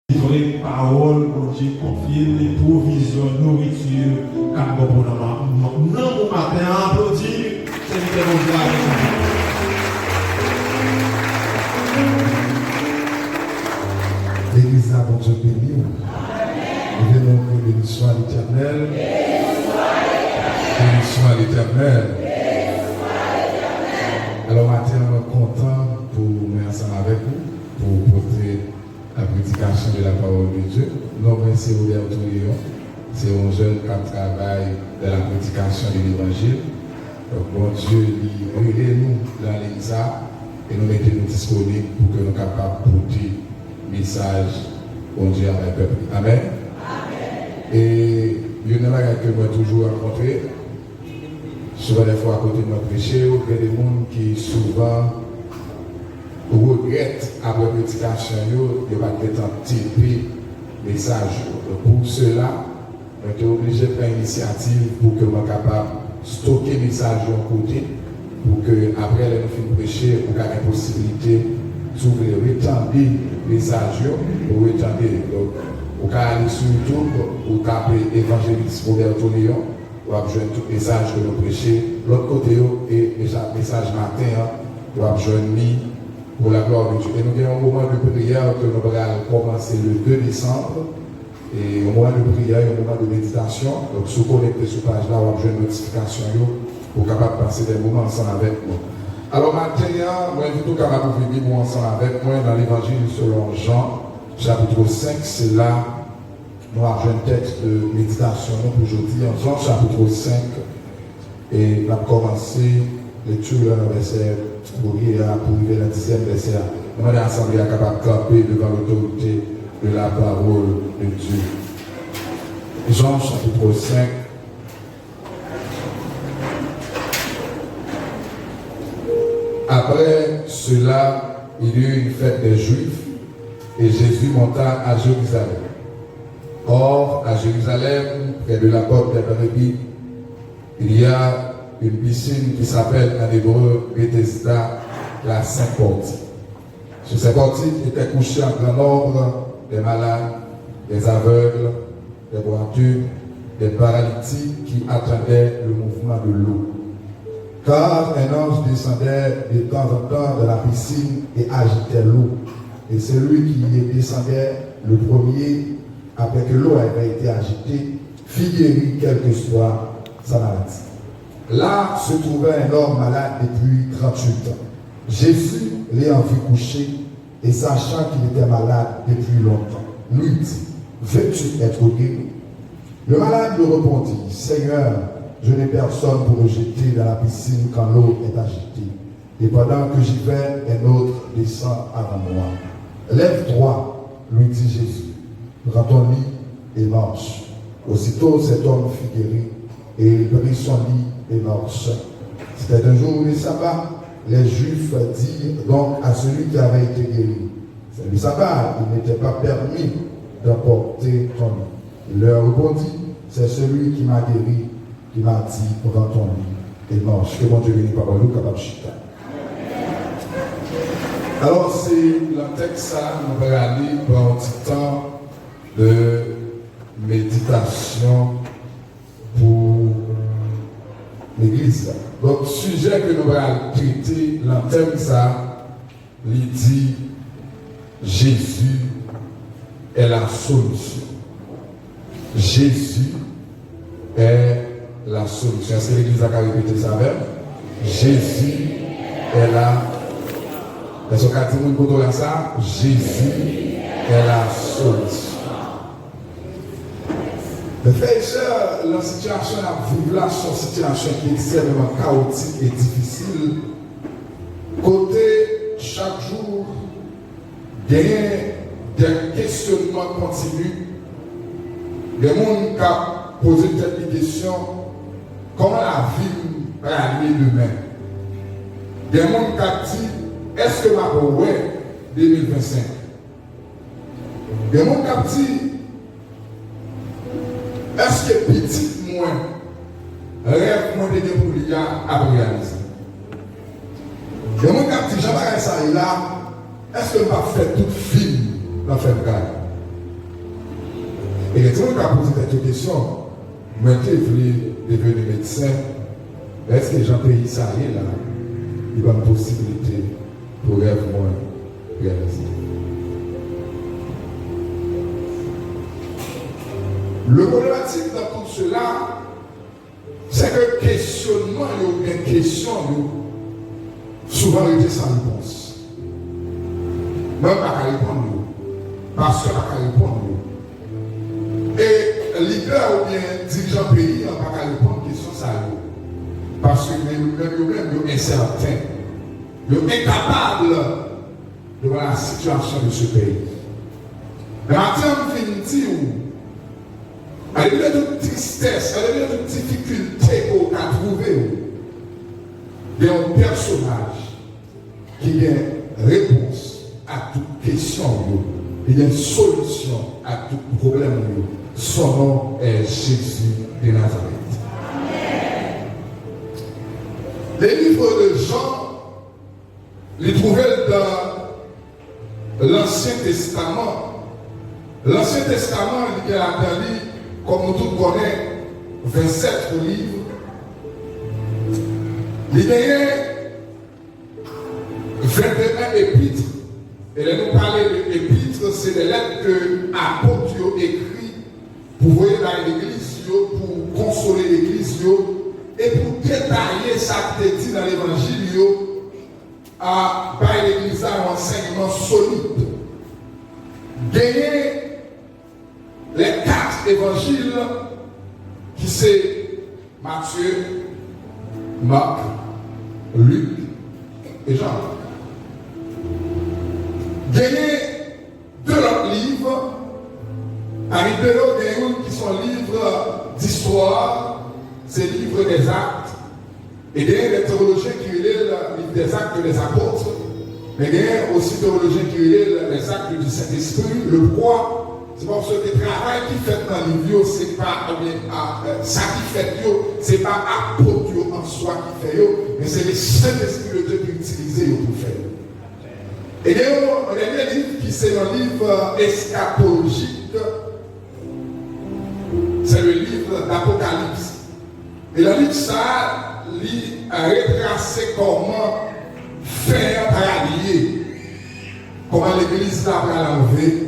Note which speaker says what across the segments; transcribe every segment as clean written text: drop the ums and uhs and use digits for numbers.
Speaker 1: Livrer parole, bon Dieu, confier les provisions, nourriture, car bon, non, mon matin, applaudis, c'est le bon Dieu avec
Speaker 2: nous. L'église a bon Dieu béni. Nous venons que béni soit l'Éternel. Béni soit l'Éternel. Alors, matin, on est content pour nous ensemble avec vous, pour porter la prédication de la parole de Dieu. Non, mais c'est Roberto Léon. C'est un jeune qui travaille dans la prédication de l'évangile. Donc, bon Dieu, nous dans l'église et nous mettons disponibles pour que nous soyons capables de porter le message bon Dieu avec le peuple. Amen. Et il y a une chose que moi toujours rencontré. Souvent, des fois, à côté de moi prêcher, il y a des gens qui souvent regrettent après la prédication, de ne pas être un type message. Pour cela, on est obligé de prendre l'initiative pour que nous soyons capables de stocker le message de côté, pour que après nous finissons de prêcher, pour qu'il y ait une possibilité d'ouvrir, retendre le message, pour retendre. Donc, au cas aller sur YouTube, ou taper évangéliste Roberto Léon, ou besoin tout message que nous prêchons. L'autre côté, et déjà message matin, ou besoin pour la gloire de Dieu. Et nous avons un moment de prière que nous allons commencer le 2 décembre. Et un moment de prière, un moment de méditation. Donc, si vous connectez sur la page là, vous avez une notification pour capable de passer des moments ensemble avec nous. Alors, maintenant, moi, je suis tout capable de venir ensemble avec moi dans l'évangile selon Jean, chapitre 5. C'est là, nous avons un texte de méditation pour aujourd'hui, en Jean, chapitre 5. Et nous avons commencé lecture dans le verset pour arriver à la 10e verset. Nous avons ensemble capable de camper devant l'autorité de la parole de Dieu. Jean, chapitre 5. Après cela, il y eut une fête des Juifs et Jésus monta à Jérusalem. Or, à Jérusalem, près de la porte des Brebis, il y a une piscine qui s'appelle en hébreu Bethesda, la Sainte-Portie. Sur cette portie étaient couchés en grand nombre des malades, des aveugles, des boiteux, des paralytiques qui attendaient le mouvement de l'eau. Car un ange descendait de temps en temps de la piscine et agitait l'eau. Et celui qui y descendait le premier, après que l'eau avait été agitée, fit guérir quelle que soit sa maladie. Là se trouvait un homme malade depuis 38 ans. Jésus l'ayant vu coucher et sachant qu'il était malade depuis longtemps, lui dit, veux-tu être guéri? Le malade lui répondit, Seigneur, je n'ai personne pour me jeter dans la piscine quand l'eau est agitée. Et pendant que j'y vais, un autre descend avant moi. Lève-toi, lui dit Jésus, prends ton lit et marche. Aussitôt cet homme fut guéri et il prit son lit et marcha. C'était un jour du sabbat. Les Juifs dirent donc à celui qui avait été guéri, c'est le sabbat, il n'était pas permis d'emporter ton lit. Il leur répondit, c'est celui qui m'a guéri, qui m'a dit, prends ton lit et marche. Que mon Dieu bénisse par nous, capable chita. Alors c'est le texte ça, nous allons aller pour un petit temps de méditation pour l'église. Donc, sujet que nous allons traiter, le thème ça, il dit Jésus est la solution. Jésus est la solution. Est-ce que l'église a répété ça avec? Jésus est la Est-ce que vous avez ça? Jésus est la solution. Mes frères et sœurs, la situation à vivre là, c'est une situation qui est extrêmement chaotique et difficile. Côté, chaque jour, il y a des questionnements continus. Des gens qui posent cette question, comment la vie va aller demain? Des gens qui disent, est-ce que ma ouais 2025? Des gens qui disent, est-ce que petit moins rêve moins de pour l'IA à réaliser? Des gens qui disent, j'aimerais ça là, est-ce que je vais faire tout film dans le faire? Et les gens qui ont posé cette question, moi qui voulais devenir médecin, est-ce que les gens pays ça y est là, il y a une possibilité pour rêve moi réaliser. Le problématique dans tout cela, c'est que questionnement, il y a une question, souvent il est sans réponse. Même pas qu'à répondre, parce que pas qu'à répondre. Et leader ou bien dirigeant pays n'a pas qu'à répondre à question ça. Parce que même ils sont incertains. Ils sont incapables de voir la situation de ce pays. Mais maintenant, on vient dire, à l'égard de tristesse, à l'égard de difficulté qu'on a trouvé, il y a un personnage qui a une réponse à toute question, il y a une solution à tout problème. Son nom est Jésus de Nazareth. Les livres de Jean, les trouvés dans l'Ancien Testament. L'Ancien Testament, il y a comme nous tous connaissons, 27 livres. Il y a 21 épîtres. Et là, nous parlons d'épîtres, c'est des lettres que l'apôtre écrit pour voir dans l'église, pour consoler l'église et pour détailler ça qui est dit dans l'évangile à l'église un enseignement solide. Gagner les 4 évangiles qui sont Matthieu, Marc, Luc et Jean. Gagner 2 autres livres, arrivé là, qui sont livres d'histoire, c'est livres des actes, et il y a des théologiens qui lisent le livre des actes des apôtres, mais il y a aussi des théologiens qui lisent les actes du Saint-Esprit. Le pourquoi? C'est parce que le travail qui fait dans les livres, c'est pas ça qui fait, c'est pas apôtre en soi qui fait, mais c'est le Saint-Esprit de Dieu qui utilise pour faire. Et il y a un livre qui c'est un livre eschatologique. C'est le livre d'Apocalypse. Et le livre, ça, il a retracé comment faire allier, comment l'église va l'enlever,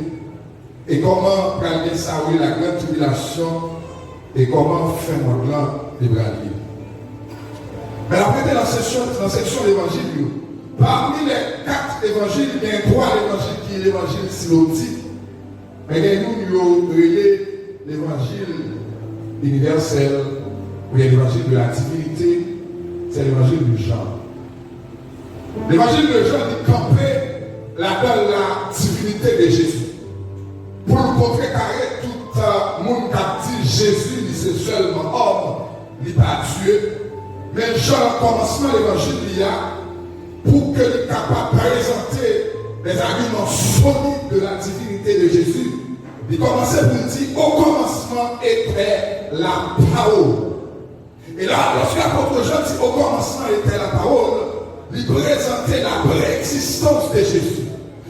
Speaker 2: et comment prendre ça, oui, la grande tribulation, et comment faire mon plan de bralier. Mais après, dans la section de l'évangile, parmi les 4 évangiles, il y a 3 évangiles qui est l'évangile synoptique. Mais il y a nous, l'évangile universel, ou l'évangile de la divinité, c'est l'évangile de Jean. L'évangile de Jean dit camper la divinité de Jésus. Pour nous contrecarrer tout le monde qui a dit Jésus, c'est seulement homme, il n'est pas Dieu. Mais Jean, au commencement de l'évangile, il y a pour qu'il soit capable de présenter des arguments solides de la divinité de Jésus. Il commençait pour dire au commencement était la parole. Et là, lorsque l'apôtre Jean dit au commencement était la parole, il présentait la préexistence de Jésus.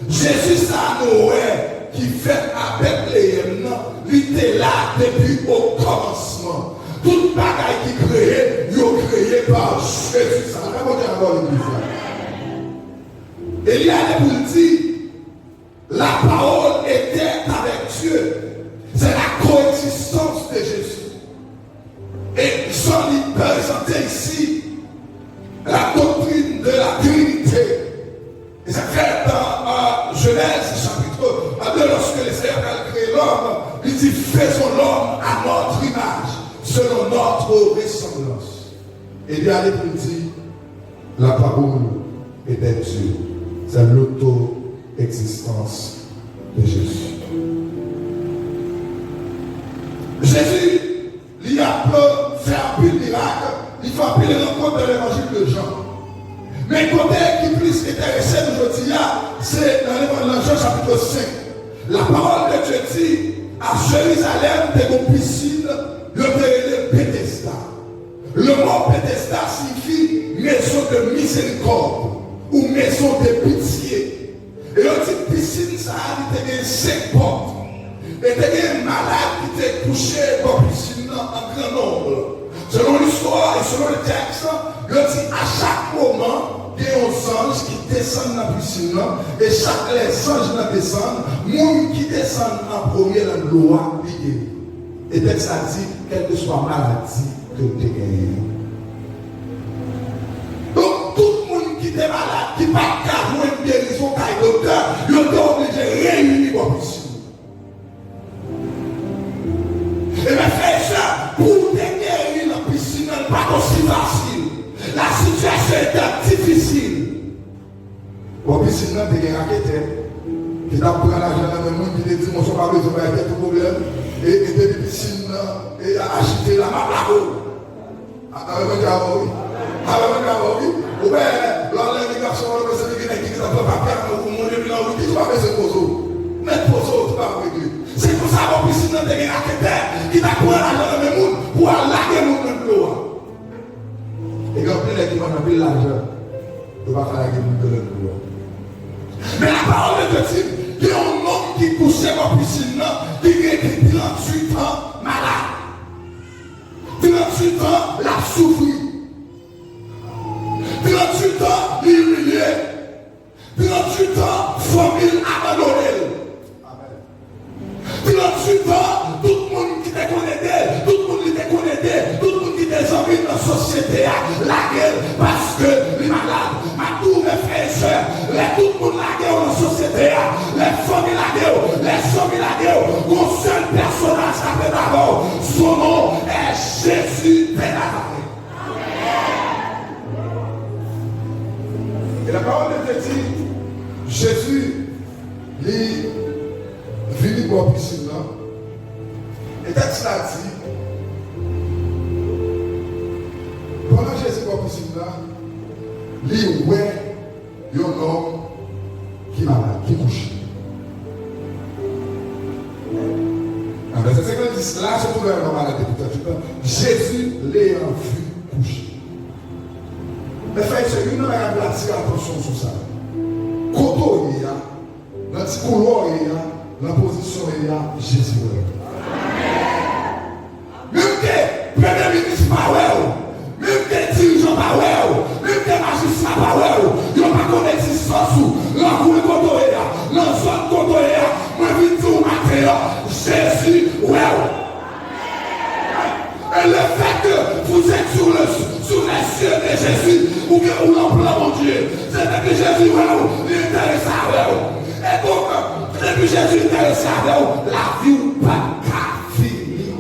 Speaker 2: Jésus, ça Noé qui fait à Bethléem, il était là depuis au commencement. Toute bagaille qui créait, il est créé par Jésus. Ça va pas dire encore l'église. Et il y a des pour dire, la parole était avec Dieu. C'est la coexistence de Jésus. Et Jean lui présentait ici la doctrine de la Trinité. Et ça fait dans Genèse chapitre 2, lorsque le Seigneur a créé l'homme, il dit faisons l'homme à notre image, selon notre ressemblance. Et il y a des pour dire, la parole était Dieu. C'est l'auto-existence de Jésus. Jésus, il a fait un peu de miracle, il fait un peu de rencontre de l'évangile de Jean. Mais le côté qui est plus intéressé aujourd'hui, c'est dans Jean chapitre 5. La parole de Dieu dit, à Jérusalem, des une piscine, le Bethesda. Le mot Bethesda signifie maison de miséricorde ou maison de pitié. Et on dit piscine, ça a été 5 portes.
Speaker 3: Et il y a un malade qui était couché dans la piscine en grand nombre. Selon l'histoire et selon le texte, il dit à chaque moment, il y a un ange qui descend dans la piscine. Et chaque les anges qui descendent, monde qui descend en premier dans l'eau, et le texte a dit, quelle que soit maladie que tu as gagnée. Donc, tout le monde qui est malade, qui n'a pas de guérison, qui est docteur, il est obligé de réunir dans la piscine. Et mes frères et sœurs, pour te guérir dans la piscine, ce n'est pas aussi facile. La situation est difficile. Dans la piscine, tu as des raquettes qui t'a pris l'argent dans le monde, qui t'a dit, moi, je n'ai pas besoin de tout problème. Et tu as des piscines et a acheté la mablabo. Avec un oui. Ou bien, l'organisation, c'est qui n'a pas papier, ou mon Dieu, tu vas faire ce poseau. Mais poseau, tu vas régler. C'est pour ça qu'on puisse dans des raquettes qui t'a pris l'argent dans le monde pour allaguer le monde dans l'eau. Et quand il y a qui vont appeler l'argent, tu vas faire la guerre de l'eau. Mais la parole de Dieu, il y a un homme qui couchait dans la piscine, qui est 38 ans malade. 38 ans, il a souffert. 38 ans, il est humilié. 38 ans, famille abandonnée. 38 ans, tout le monde qui te connaît, tout le monde qui te connaît, tout le monde qui te envie dans la société, la guerre, parce que les malades, tous mes frères et sœurs, tout le monde la guerre dans la société, les familles la guerre, les familles la guerre, un seul personnage qui appelle d'abord, son nom est Jésus de Nazareth. Et la parole de Dieu dit, Jésus, il venu pour la piscine là. Et texte l'a dit, pendant Jésus pour la piscine là, il ouais un homme qui est malade, qui couche. En verset 50, là, se trouve un homme malade depuis tout le temps. Jésus l'a vu coucher. Mais frère, c'est une heure à attirer attention sur ça. Quand il y a, dans le petit couloir, il y a, la position est là, Jésus. Même que le Premier ministre pas même que dirigeant pas même que magistrat pas il n'y a pas de existence ou l'encours de Kotoya, l'ensemble de Kotoya, moi je dis au matin, Jésus, et le fait que vous êtes sur les cieux de Jésus, ou bien où l'emploi mon Dieu, c'est que Jésus, il est intéressé à vous. Et donc, depuis Jésus est intéressé à vous, la vie ou pas qu'à finir.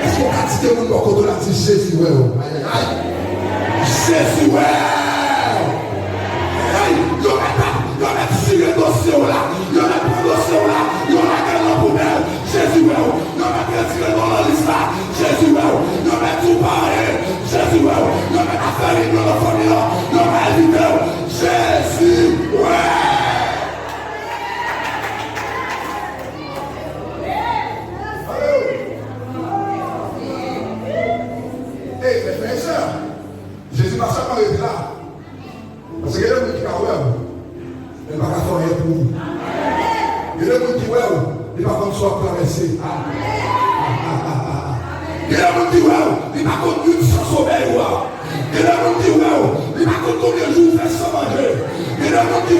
Speaker 3: Est-ce qu'on a dit que nous quand on a dit Jésus, Jésus, il y a tiré le dossier là, il y a pris le dossier là, il y a gagné la poubelle, Jésus, il y a tiré dans la liste là, Jésus, il y a tout pareil, Jésus, il y a affaire dans la famille là, il y a vidéo, Jésus, mes frères et sœurs, Jésus n'a pas été là. Parce qu'il y a des gens qui ont il va pas faire rien pour vous. Il y a des gens qui il va comme soit traversé. Il y a des gens qui il va comme une sans sommeil. Il y a des gens qui il va comme combien de jours faire sans manger. Il y a des gens qui il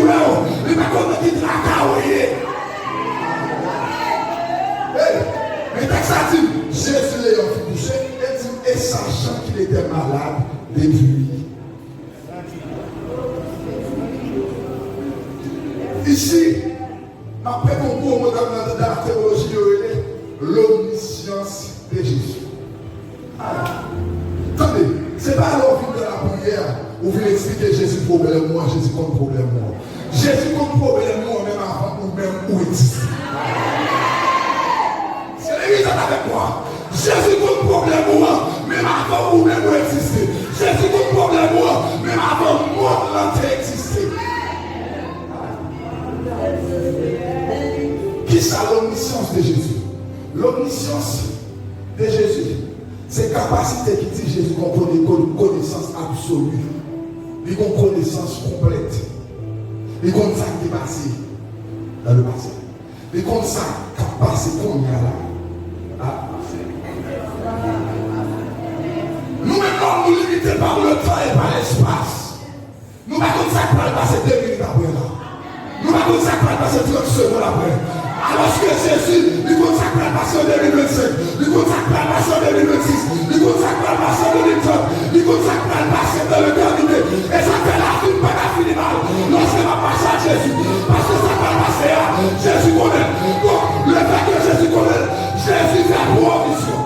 Speaker 3: va comme qui travailler. Mais texte a dit, Jésus l'ayant couché, et sachant qu'il était malade depuis. Ici, après mon cours dans la théologie, l'omniscience de Jésus. Attendez, ce n'est pas alors de la prière où vous expliquez Jésus problème moi, Jésus contre problème moi. Jésus contre problème moi, même avant ou même où existe. C'est l'église avec moi. Jésus contre problème moi, même avant ou même où existe. Jésus contre problème moi, même avant moi l'entrée exister. Qui ça l'omniscience de Jésus? L'omniscience de Jésus, c'est capacité qui dit Jésus qu'on connaît connaissance absolue, puis qu'on connaissance complète. Les comptes ça qui est passé dans le passé. Les comptes ça qui est passé qu'on y a là. Nous maintenant nous limitons par le temps et par l'espace. Nous ne pouvons pas passer 2 minutes après là. Nous ne pouvons pas passer 30 secondes après. Alors que Jésus, il faut que ça passe en 2025, il faut que ça passe en 2026, il faut que ça passe en 2030, il faut que ça passe dans l'éternité. Et ça fait la vie, pas la fin mal. Lorsque va passer à Jésus, parce que ça va passer à Jésus connaît. Donc, le fait que Jésus connaît, Jésus fait provision.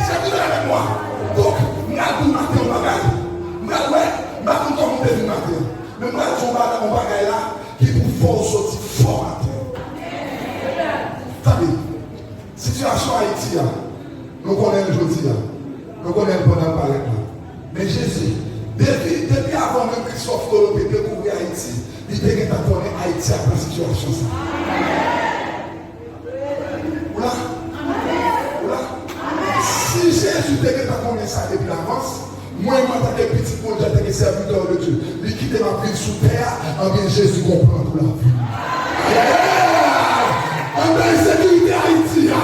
Speaker 3: C'est tout avec moi. Donc, nous avons marqué un bagage. Nous avons comme on devine matin. Mais moi, je vais un bagage là qui pour faire sortir fort matin. Attendez, situation Haïti, nous connaissons aujourd'hui, nous connaissons pendant le palais. Mais Jésus, depuis avant même Christophe Colomb découvrir Haïti, il était connaître Haïti après la situation. Oula, oula. Si Jésus était connaître ça depuis l'avance, moi, en tant que petit monde, en tant que serviteur de Dieu, il quitte ma vie sous terre, en bien Jésus comprend toute la vie. En tant que sécurité Haïti, en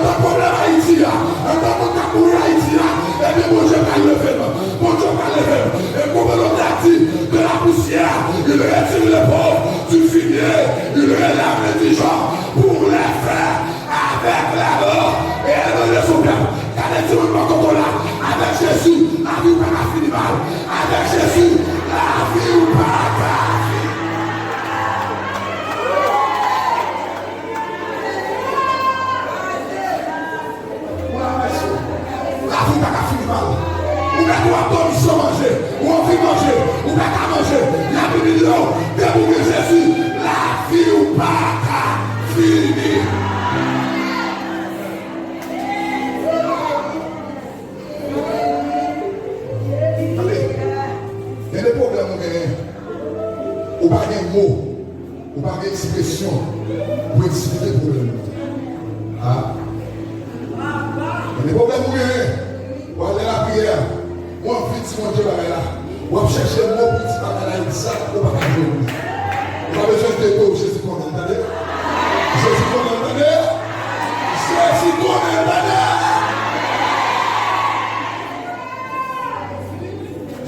Speaker 3: tant que problème Haïti, en tant que capouille Haïti, et bien mon Dieu va lever, mon Dieu va lever. Et comme l'on a dit, de la poussière, il retire les pauvres du fumier, il relève les gens pour les faire avec la mort et elle ne son peuple. Car les gens ne là, avec Jésus, la vie pas fini mal. Avec Jésus, la vie pas fini. La vie pas fini mal. Ou bien tu vas dormir sans manger, ou on vit manger, ou bien tu manger. La Bible dit non, debout Jésus, la vie ou pas fini. Il y a des problèmes, ou pas de mots, ou pas d'expression pour expliquer le problème. Il y a des problèmes, ou aller à la prière, ou en fait, si mon Dieu va là, ou à chercher un mot pour dire que exact, ou pas de jour. On a besoin de toi, Jésus qu'on entendait. Jésus qu'on entendait. Jésus qu'on entendait.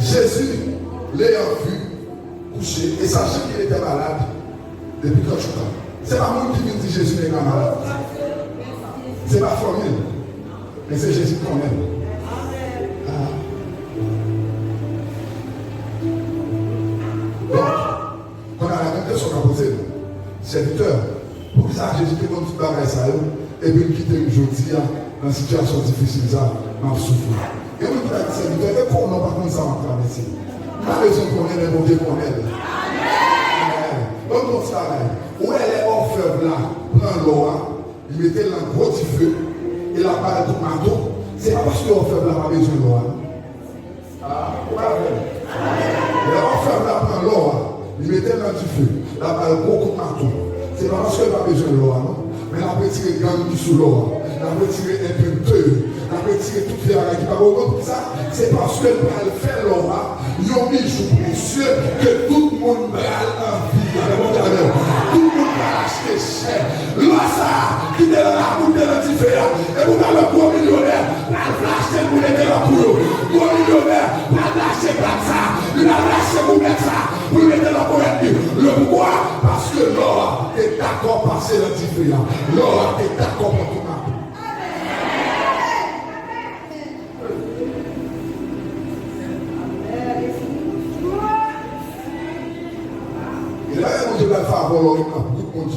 Speaker 3: Jésus, l'ayant vu, couché, et sachant qu'il était malade depuis quelque temps. Ce n'est pas moi qui me dit Jésus n'est pas malade. Ce n'est pas formel. Mais c'est Jésus qu'on aime. Donc, quand on a la question à poser, serviteur, pour que ça, Jésus te donne tout le ça, et puis quitter aujourd'hui dans une situation difficile, ça, m'a souffert. Et on dit à serviteur, mais comment on va pas ça en traverser? On a besoin qu'on aide, mon Dieu qu'on aide. Donc, on se travaille. Où elle est orfèvre là, prend l'eau, il mettait dans le gros petit feu, et la barre de marteau. C'est pas parce que l'orfèvre là n'a pas besoin de l'eau. L'orfèvre là prend l'eau, il mettait dans du feu, la barre de beaucoup de marteau. C'est pas parce qu'elle n'a pas besoin de l'eau, non? Mais la petite gamme qui sous l'eau, la petite imprimeur, la petite toute les qui va regarder pour ça, c'est parce qu'elle va faire l'eau, ils ont mis jour précieux que tout le monde va en vie. Tout le monde va acheter cher. L'eau ça, qui est dans la bouche de l'antiféa, et vous avez le gros millionnaire, va l'acheter pour les mettre en couille. Gros millionnaire, va l'acheter comme ça, il va l'acheter pour mettre ça, pour mettre dans la couille. Le pourquoi? Parce que l'eau est d'accord pour passer l'antiféa. L'eau est d'accord pour tout le monde. Et là, je vais faire avoir l'eau pour tout le monde.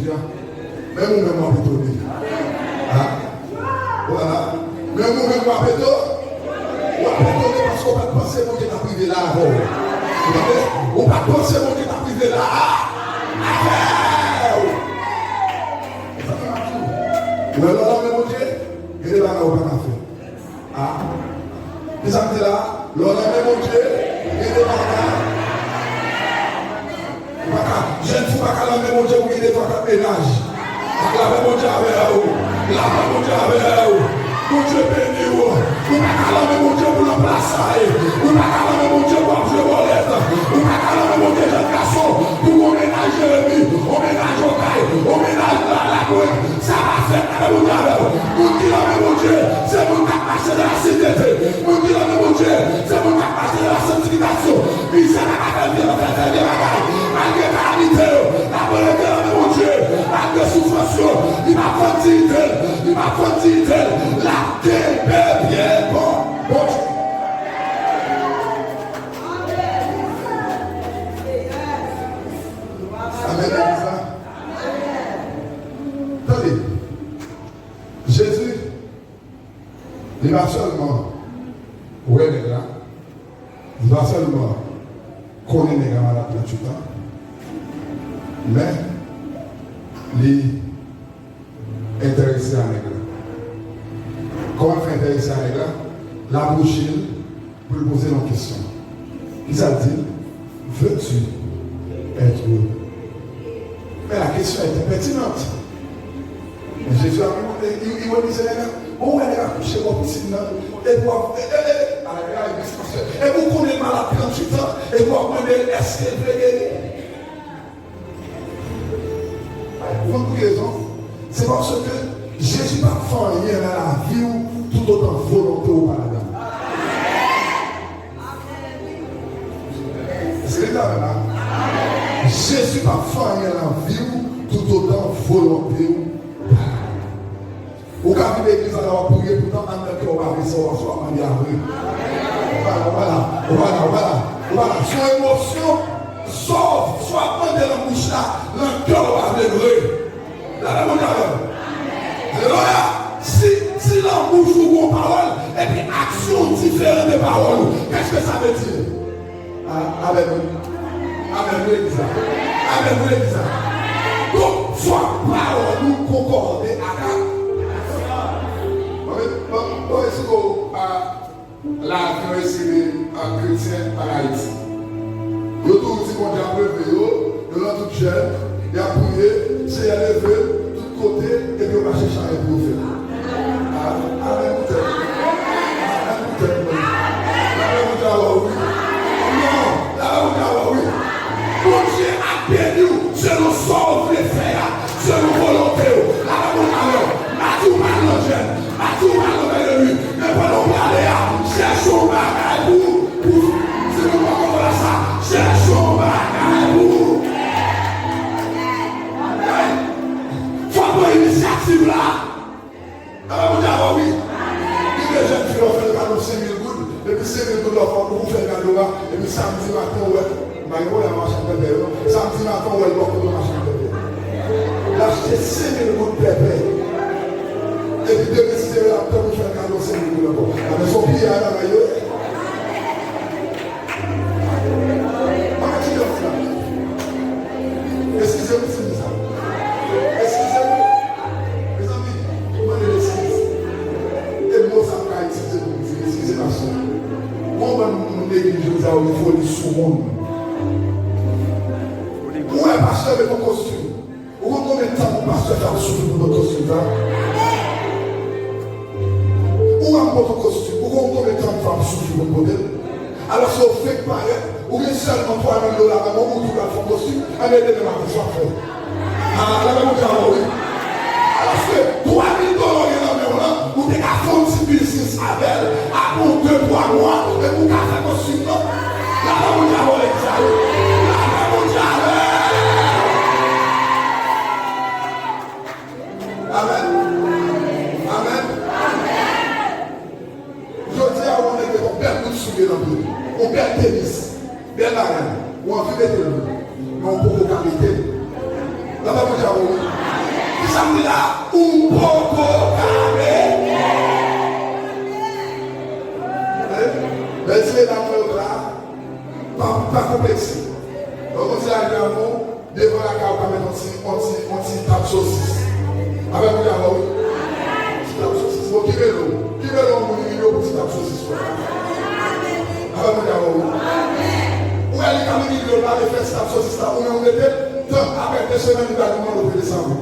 Speaker 3: Même nous-mêmes, on va étonner. Voilà. Même nous-mêmes, on va étonner. On va étonner parce qu'on va penser que Dieu t'a privé là avant. On va penser que Dieu t'a privé là. Mais alors, mon Dieu, il y a des bagages au pas faire. Les amis là, l'on a même mon Dieu, il y a des bagages. Je ne suis pas qu'à la même mon Dieu pour qu'il y ait des bagages ménage. La même mon Dieu avec vous. La même mon Dieu avec vous. Mon Dieu béni, vous n'avez qu'à l'homme, mon Dieu, pour le placer. Vous n'avez qu'à l'homme, mon Dieu, pour jouer au lait. Vous n'avez qu'à l'homme, mon Dieu, jeune garçon, pour on ménage Jérémie, on ménage Okaï, on ménage la couille. Ça va faire avec mon Dieu. Vous dites l'homme, mon Dieu, c'est mon qui a passé de la sainteté. Vous dites l'homme, mon Dieu, c'est mon qui a passé de la sanctification. Misère à la vie, malgré la réalité, la volonté de mon Dieu, malgré souffrance, il m'a conduit, la terre est bien bon. Amen. Attendez, Jésus, il va seulement, ouais les gars, il va seulement connaître les gars malades dans tout le temps, mais il est intéressé à l'égard. Comment faire intéresser à l'égard? La bouche pour lui poser une question. Il a dit, veux-tu être heureux? Mais la question était pertinente. Et Jésus a demandé, il m'a dit, où elle est accouchée au piscine? Et vous connaissez malade 38 ans, et vous demandez, est-ce qu'elle veut guérir? Pour une raison, c'est parce que Jésus n'a pas fait rien dans la vie tout autant volonté au paradis. C'est là maintenant. Jésus n'a pas fait rien dans la vie tout autant volonté au paradis. Au cas où l'église a prié, pourtant, en tant qu'on va recevoir, soit on va dire voilà. Son émotion, sauf, soit on est dans la bouche là, le cœur va vibrer. La même chose. Alléluia. Si la bouche ou vos paroles, et puis action différente des paroles, qu'est-ce que ça veut dire? Amen. Donc, soit parole nous concorder à la chrétien en Haïti. Yo tout dit qu'on a levé, yo tout jeune, il a prié, c'est élevé, tout côté, et puis on va chercher un prophète. Amen. Bon Dieu a béni, je nous sauve les frères, je nous volonté. Matou Malangène, mais pendant qu'on aller cherchons bagaille pour, c'est nous pas comme ça, cherchons bagaille pour. Faut avoir une initiative là. Alors vous dites, oui, il y a des jeunes qui ont fait le cadeau 5 000 gouttes, et puis 5 000 gouttes pour vous faire le cadeau là, et puis samedi matin, ouais, samedi matin, ouais, le beaucoup de machin de terre. L'acheter 5 000 gouttes de pépé. Et puis, de décider là, pour faire un cadeau, c'est nous là-bas. Mais son pied à la maillot. Excusez-moi, c'est ça. Excusez-moi. Mes amis, vous m'avez l'excuse. Et moi, ça m'a excusé pour vous dire, excusez-moi, ça. Moi, je néglige, il faut le sous-monde. Ouais, pasteur, avec mon costume. Vous voyez combien de temps mon pasteur fait un souffle pour notre costume? Ou un votre costume, ou combien de temps une femme souffre pour le modèle? Alors si on fait pareil, ou bien seulement $3 000 à maman, ou tout le monde costume, elle est de la soit fait. La même chose, oui. Alors que $3 000 là, ou des gars font un petit business avec elle, après 2-3 mois, et vous avez fait costume, non? La même chose, oui. La même chose, Amen. Je dis à mon église, on perd tout souillé dans le pays. On perd tennis, bien la reine, ou on fait des télévisions, mais on peut pas quitter. Là, on va vous dire, oui. Ça me dit là, on peut pas. Mais si les dames là, pas complexe. Donc on dit à l'église, devant la carte, on met un petit tape saucisse. Avec vous, oui. Qui veut l'eau? Qui veut l'eau pour lui pour petit saucisse? Avec vous, oui. Où est-ce que vous avez là, les fesses saucisse là? Où est-ce que vous avez après 2 semaines, vous allez demander de descendre.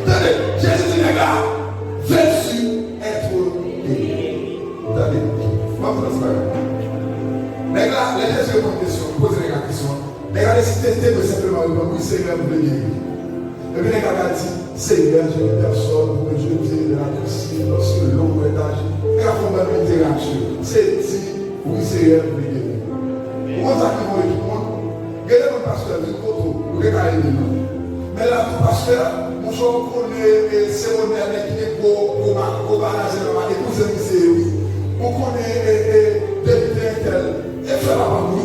Speaker 3: Tenez, Jésus là, Jésus est trop aimé. Vous avez dit, mais là, les gens se posent une question, posez la question. Les gens décident de simplement répondre, oui, Seigneur, vous voulez guérir. Et puis les gens disent, Seigneur, j'ai une personne pour me jeter de la piscine lorsque l'eau est âgée. Et la forme de l'interaction, c'est dit, oui, Seigneur, vous voulez guérir. Comment ça qui vont répondre? Regardez mon pasteur, du côté, vous regardez nous. Mais là, mon pasteur, mon jour, on est cérémonial qui est pour balancer dans ma épouse, c'est oui. On connaît des tel, et fait la parole.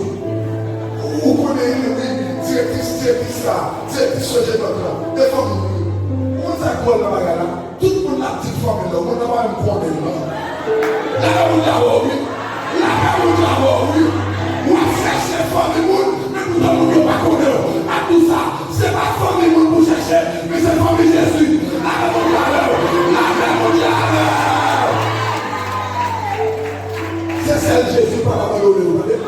Speaker 3: On connaît, oui, directrice là, directrice de notre des familles. On s'accorde la bagarre là. Tout le monde a petite famille là, on n'a pas un point de là. Là, on a oui. Là, on a oui. On a cherché famille, mais nous n'avons pas connu. À tout ça, c'est pas famille pour chercher, mais c'est famille Jésus. Là, on a c'est celle Jésus par la parole de Dieu.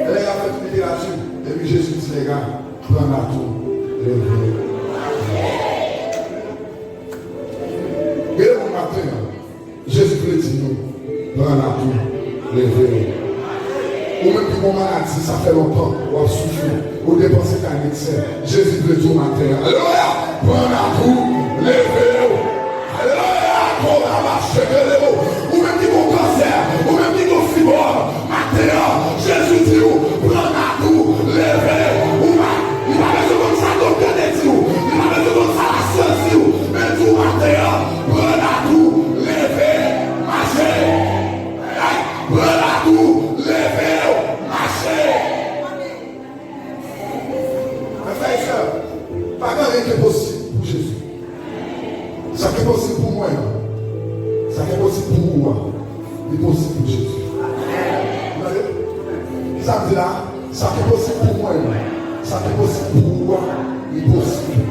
Speaker 3: Elle a fait une littérature. Et puis Jésus dit, les gars, prends la tour. Regardez mon matin. Jésus Christ dit, nous, prends la tour. Levez. Ou même qui vont maladie, ça fait longtemps. Ou souffrir. Ou dépenser ta médecin. Jésus Christ dit au matin. Alléluia. Prends la tour. Levez. Ou même qui vont cancer, ou même qui vont fibrome, matin, Jésus dit, prends la tour, levez, ou il va besoin de ça, donc il va besoin de ça, la science, mais tout matin, prends la tour, levez, marchez, prends la tour, levez, marchez. Mes frères et sœurs, pas rien qui est possible pour Jésus. Ça qui est possible pour moi. Ça qui est possible pour moi, c'est possible pour Jésus. Vous voyez? Ça dit là, ça qui est possible pour moi, ça qui est possible pour moi, c'est possible.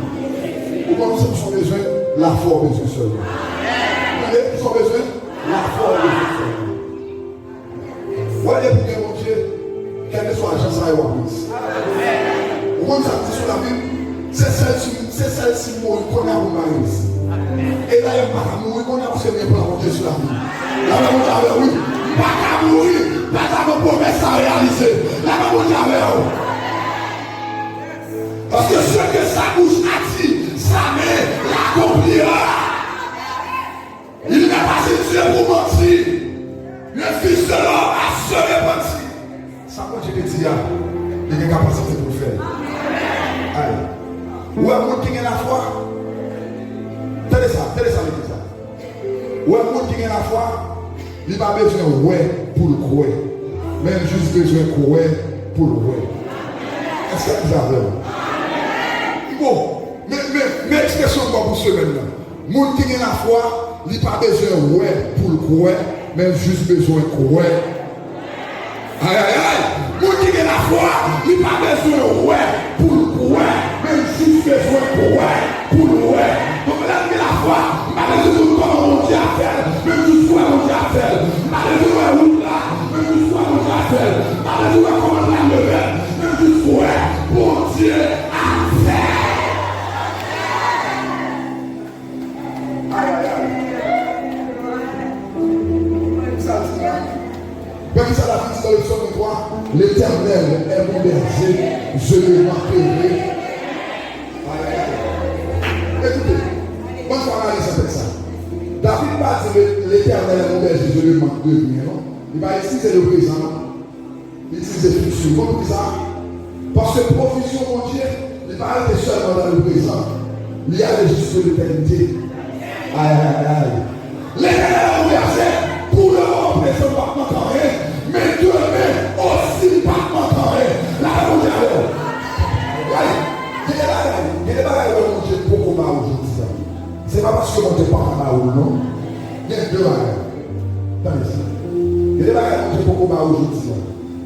Speaker 3: Pourquoi nous avons besoin de la foi de Jésus seulement? Vous voyez? Nous avons besoin de la foi de Jésus seulement. Vous voyez pour que mon Dieu, quel que soit l'agence à l'église. Vous voyez ça dit sur la Bible? C'est celle-ci qu'on a pour Marie. Et là, il n'y a pas qu'à mourir, on a observé pour la montée sur la vie. Là, on a oui, pas qu'à mourir, pas qu'à me promesse à réaliser. Là, on a parce que ce que sa bouche a dit, sa main l'accomplira. Il n'est pas Dieu pour mentir. Le Fils de l'homme a se repentir. Ça, quand je te dis, il y a une capacité pour le faire. Allez. Ou un monde qui a la foi. Tenez ça, avec ça. Ou un monde qui a la foi, il n'a pas besoin de ouais pour le croire. Mais il a juste besoin de croire pour le croire. Est-ce que vous avez? Bon, mais expression pour ce maintenant. Le monde qui a la foi, il n'a pas besoin de ouais pour le croire, mais il a juste besoin de croire. Aïe, aïe, aïe. Le monde qui a la foi, il n'a pas besoin de ouais pour le croire, mais il a juste besoin de croire pour le croire. Donc là, il y a la foi, malgré tout comment on dit à faire, même tout ce qu'on dit à faire, malgré tout la route là, même tout ce qu'on dit à faire, malgré tout comment on l'a levé, même tout ce qu'on bon Dieu à faire. Aïe, aïe, aïe. Comme ça, la vie dans le psaume 3, l'Éternel est mon berger, je le marquerai. Écoutez, moi je vais analyser avec ça. David va dire l'Éternel est mon berger, je le manque de rien, non? Il va utiliser le présent, il utilise le futur. Comment ça? Parce que provision, mon Dieu, il va être seulement dans le présent. Il y a le juste de l'éternité. Aïe, aïe, aïe. L'Éternel est mon berger, pour le moment, personne ne va m'entendre, mais demain aussi pas m'entendre. Là, on dit alors. Il y a des bagages où mon Dieu beaucoup mal aujourd'hui. Ce n'est pas parce que mon Dieu pas mal non. Il y a deux bagages. Attendez ça. Il y a des bagages où mon Dieu beaucoup mal aujourd'hui.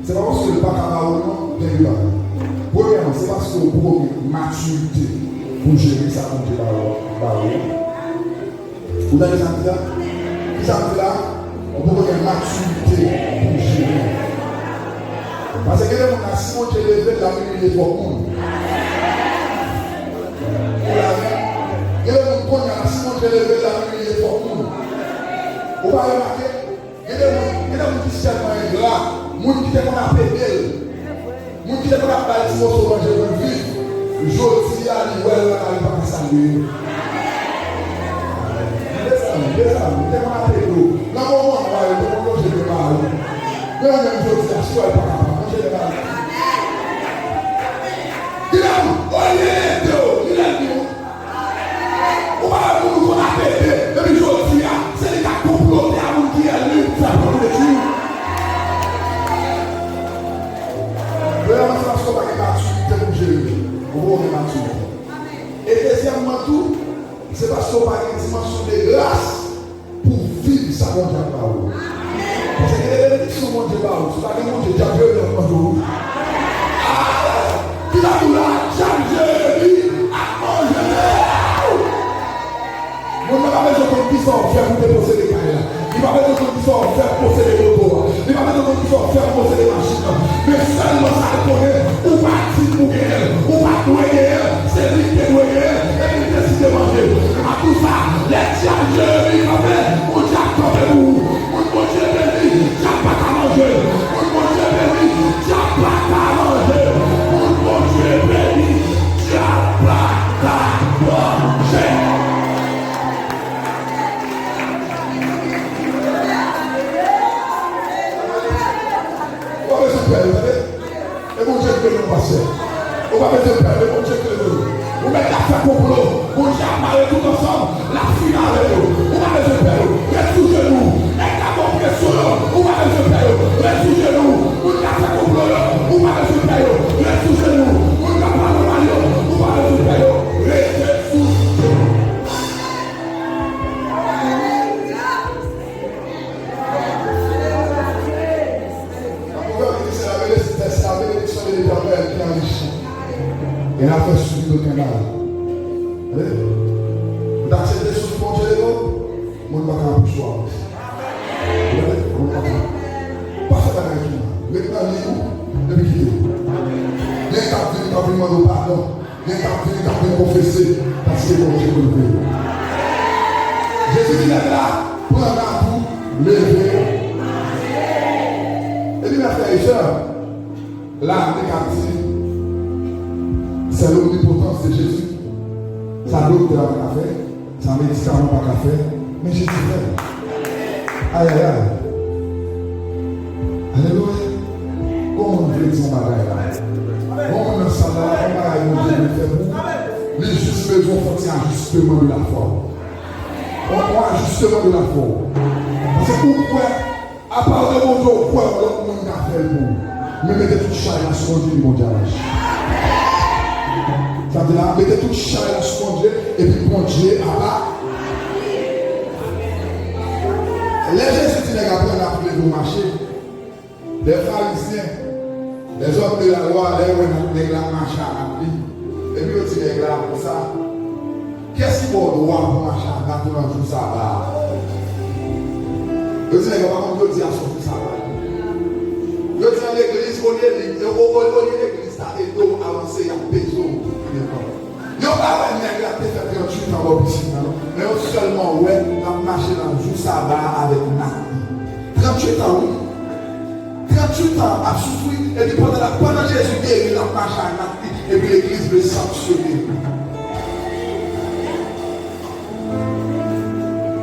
Speaker 3: Ce n'est pas parce que le pas mal non. Il y a deux bagages. Premièrement, c'est parce que vous avez une maturité pour gérer ça mon Dieu par vous avez ça là? Qui ça là? On peut avoir une maturité pour gérer. Parce que les gens qui ont levé la nuit, il est trop monde. te lever la nuit et pour nous. Vous va remarquer, il y a des gens qui sont ingrat, des gens qui sont pédé, des gens qui sont bâti pour se manger pour vivre. Je dis à l'ouest, on n'arrive pas à saluer. Les amis, les gens qui sont pédé, là, on va manger le mal. Mais on aime dire que la soie n'est pas capable de manger le mal. Il a dit, il a dit, on va nous pédé, et puis je dis, c'est les gars complotés à vous qui est lui, ça va nous détruire. Vraiment, ça ne sera pas une maturité pour gérer. On va une maturité. Et deuxièmement, tout, c'est parce qu'on a une dimension de grâce pour vivre sa bonne parole. Parce que les bénédictions de Dieu, c'est pas que mon Dieu déjà veut le monde. Qui a tout là, chargé, à manger. On n'a pas besoin de qui sont faire pour déposer les cailles. Il va pas besoin de qui sont faire pour posséder les motos. Il va pas besoin de qui sont faire pour posséder les machines. Mais seulement ça connaît, ou pas si pour gagner, ou pas pour gagner, c'est lui qui doit gagner, et il décide de manger. À tout ça, les chargeurs, il va faire, on t'a comme vous, on mange béni, t'as pas qu'à manger, on mange béni, t'as pas qu'à manger, on mange béni, t'as pas qu'à manger. Et mon Dieu que nous passons. On va mettre le père, et mon Dieu que nous. On met la fête pour nous. On jamais tout ensemble. La finale, on va mettre le père. Reste sous genoux. Et d'abord, sur nous. On va mettre le père. Reste sous genoux. On va faire pour nous. On va mettre le père. Reste sous genoux. On va pas le maillot. On va mettre le père. Reste sous. C'est la bénédiction de l'Éternel qui enrichit. Et la fait subir le canal. Vous acceptez ce que mon Dieu est là, mon Dieu va faire un choix. Pas faire la même chose. Maintenant, libre, depuis quitter. Les gens qui viennent demander pardon. Les gens qui viennent confesser. Parce que mon Dieu veut le faire. Jésus dit là, prends un coup, levez. Et puis, mes frères et sœurs, l'âme des captifs, c'est l'omnipotence de Jésus. Ça docteur n'a pas fait, ça médicament n'a pas fait, mais Jésus fait. Aïe aïe aïe. Alléluia. Comment on veut son bagage là? Comment on s'en va là? Comment on veut le faire pour? Les justes besoin font un ajustement de la foi. On a un ajustement de la foi. Parce que pourquoi, à part de mon Dieu, pourquoi on a fait pour? Mais mettez tout charia sur Dieu, mon Dieu. Ça veut dire, mettez tout charia sur Dieu, et puis mon Dieu à bas. Les Jésus qui les apprennent à appeler vous marcher, les pharisiens, les hommes de la loi, les gars marchent à appeler, et puis aussi les gars pour ça. Qu'est-ce qu'il faut droit pour marcher à appeler dans le jour sabbat? Ils disent, les gars, par contre, Dieu dit à son jour sabbat. Je dis à l'église, au lieu de l'église, ça est d'eau avancé, il y a besoin. Il n'y a pas de nègre qui fait 38 ans dans la piscine, mais seulement, ouais, on a marché dans le jour sabbat avec Naki. 38 ans, oui. 38 ans à souffrir, et puis pendant Jésus guéri, il a marché à Naki, et puis l'église veut sanctionner.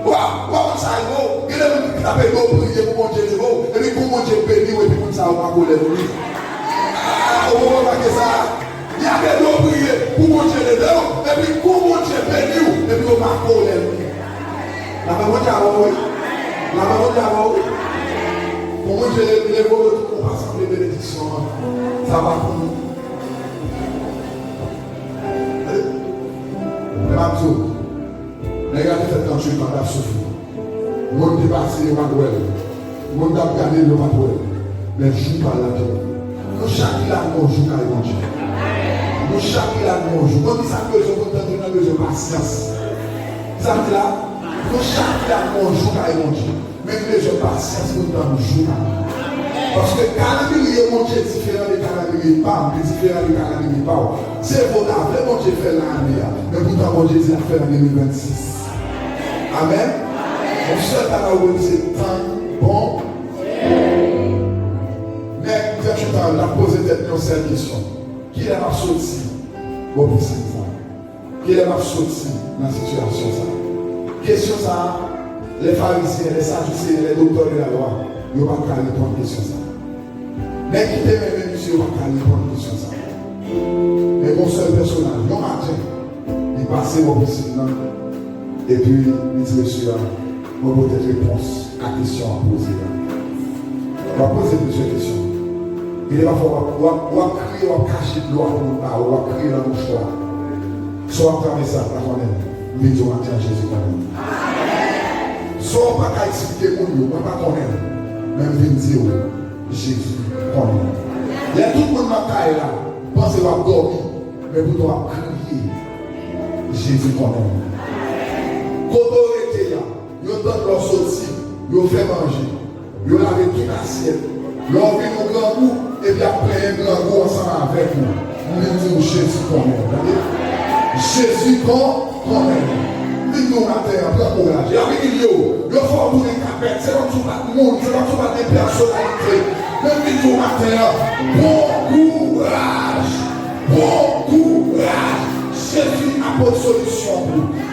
Speaker 3: Waouh, ça y est, il est venu taper l'eau, prier pour mon Dieu, et puis pour mon Dieu béni, et puis pour ça, on va coller lui. Ah, on va voir ça. Il y a des l'eau prier pour mon Dieu, et puis pour mon Dieu béni, et puis on va coller lui. La maman d'abord, oui. La maman d'abord, oui. Pour mon Dieu, les mots de tout, on va s'en bénédiction. Ça va pour nous. Les mamzous. Les gars qui font quand tu vas souffrir. Le monde dépassé, le manuel. Le monde a gagné le manuel. Mais joue par la vie. Nous chaque là, nous jouons par la vie. Nous chaque là, nous jouons. Quand ils savent que nous avons besoin de patience. Ça veut dire là, nous chaque là, nous jouons par la vie. Mais nous avons besoin de patience pour nous jouer. Parce que calendrier, mon Dieu, est différent de calendrier, pas différent de calendrier, pas. C'est votre avenir, mon Dieu fait l'année. Mais pourtant, mon Dieu, il a fait l'année 2026. Amen. Mon seul parole, c'est temps bon. Mais quand tu t'en as posé une seule question. Qui est ma sorti au possible ça? Qui est ma sorti dans la situation ça? Question ça, les pharisiens, les sadducéens, les docteurs de la loi, ils ne vont pas répondre à la question ça. Mais qui t'aime même monsieur, ils ne vont pas répondre à la question ça. Mais mon seul personnage, le matin, il passait au possible et puis il dit monsieur, on va peut-être réponse à la question à poser. On va poser plusieurs questions. Il va falloir crier, on va cacher de l'eau, on va crier dans le choix. Soit on traverse ça, par contre, mais on va dire Jésus quand même. Soit on va pas expliquer pour nous, on va pas connaître. Même venir dire Jésus quand même. Il y a tout le monde dans la caille là, pensez à dormir, mais vous devez crier Jésus quand même. Quand on était là, ils donnent leur sortie, ils fait manger, ils lavent toute l'assiette. L'on vit au grand goût, et puis après un grand goût ensemble avec nous. On vient dire Jésus quand même. Jésus quand même. Nous matin, en plein courage. Il y a un milieu, il faut tourner capette, c'est comme tout le monde, c'est comme tout le personnalité. Même nous matin, bon courage. Bon courage. Jésus a bonne solution pour vous.